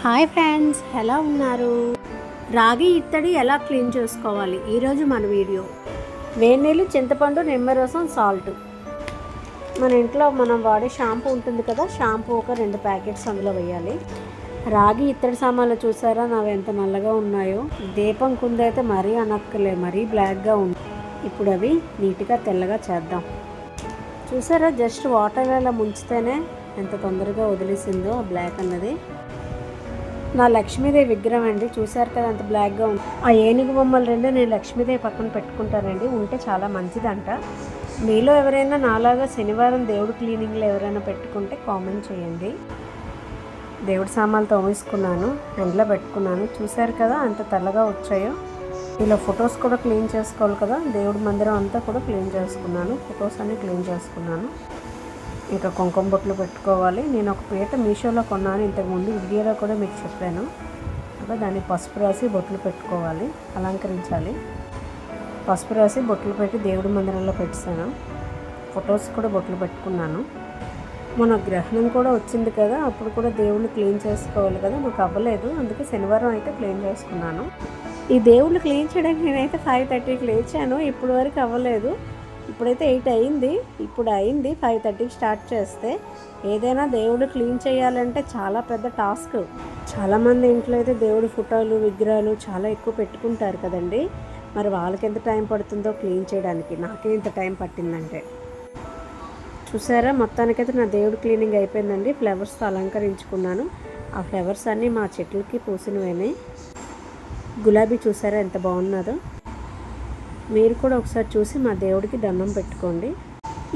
Hi friends, ఎలా ఉన్నారు? రాగి ఇత్తడి ఎలా క్లీన్ చేసుకోవాలి ఈరోజు మన వీడియో. వేడి నీళ్ళు, చింతపండు, నిమ్మరసం, సాల్ట్. మన ఇంట్లో మనం వాడే షాంపూ ఉంటుంది కదా, షాంపూ ఒక 2 ప్యాకెట్స్ అందులో వేయాలి. రాగి ఇత్తడి సామాన్లు చూసారా నావి ఎంత నల్లగా ఉన్నాయో. దీపం కుందైతే మరీ అనక్కలే, మరీ బ్లాక్గా ఉంది. ఇప్పుడు అవి నీట్గా తెల్లగా చేద్దాం. చూసారా, జస్ట్ వాటర్ అలా ముంచితేనే ఎంత తొందరగా వదిలేసిందో ఆ బ్లాక్ అన్నది. నా లక్ష్మీదేవి విగ్రహం అండి, చూసారు కదా అంత బ్లాక్గా ఉంది. ఆ ఏనుగు బొమ్మలు 2 నేను లక్ష్మీదేవి పక్కన పెట్టుకుంటానండి, ఉంటే చాలా మంచిదంట. మీలో ఎవరైనా నాలాగా శనివారం దేవుడు క్లీనింగ్లో ఎవరైనా పెట్టుకుంటే కామెంట్ చేయండి. దేవుడి సామాన్లు తోమేసుకున్నాను, ఎండలో పెట్టుకున్నాను. చూసారు కదా అంత తెల్లగా వచ్చాయో. ఇలా ఫొటోస్ కూడా క్లీన్ చేసుకోవాలి కదా, దేవుడి మందిరం అంతా కూడా క్లీన్ చేసుకున్నాను. ఫొటోస్ అన్నీ క్లీన్ చేసుకున్నాను. ఇంకా కుంకుమ బొట్లు పెట్టుకోవాలి. నేను ఒక పీట మీషోలో కొన్నాను, ఇంతకుముందు వీడియోలో కూడా మీకు చెప్పాను. అలా దాన్ని పసుపు రాసి బొట్లు పెట్టుకోవాలి, అలంకరించాలి. పసుపు రాసి బొట్లు పెట్టి దేవుడి మందిరంలో పెట్టాను. ఫొటోస్ కూడా బొట్లు పెట్టుకున్నాను. మన గ్రహణం కూడా వచ్చింది కదా, అప్పుడు కూడా దేవుడిని క్లీన్ చేసుకోవాలి కదా, నాకు అవ్వలేదు. అందుకే శనివారం అయితే క్లీన్ చేసుకున్నాను. ఈ దేవుళ్ళు క్లీన్ చేయడానికి నేనైతే 5:30కి లేచాను, ఇప్పుడు వరకు అవ్వలేదు. ఇప్పుడైతే 8 అయింది. ఇప్పుడు అయింది 5:30కి స్టార్ట్ చేస్తే. ఏదైనా దేవుడు క్లీన్ చేయాలంటే చాలా పెద్ద టాస్క్. చాలామంది ఇంట్లో అయితే దేవుడి ఫోటోలు, విగ్రహాలు చాలా ఎక్కువ పెట్టుకుంటారు కదండి. మరి వాళ్ళకి ఎంత టైం పడుతుందో క్లీన్ చేయడానికి, నాకే ఇంత టైం పట్టిందంటే. చూసారా, మొత్తానికైతే నా దేవుడు క్లీనింగ్ అయిపోయిందండి. ఫ్లవర్స్తో అలంకరించుకున్నాను. ఆ ఫ్లవర్స్ అన్నీ మా చెట్లకి పూసినవేనే. గులాబీ చూసారా ఎంత బాగున్నదో. మీరు కూడా ఒకసారి చూసి మా దేవుడికి దండం పెట్టుకోండి.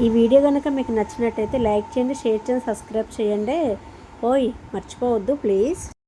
ఈ వీడియో కనుక మీకు నచ్చినట్టయితే లైక్ చేయండి, షేర్ చేయండి, సబ్స్క్రైబ్ చేయండి. ఓయ్ మర్చిపోవద్దు ప్లీజ్.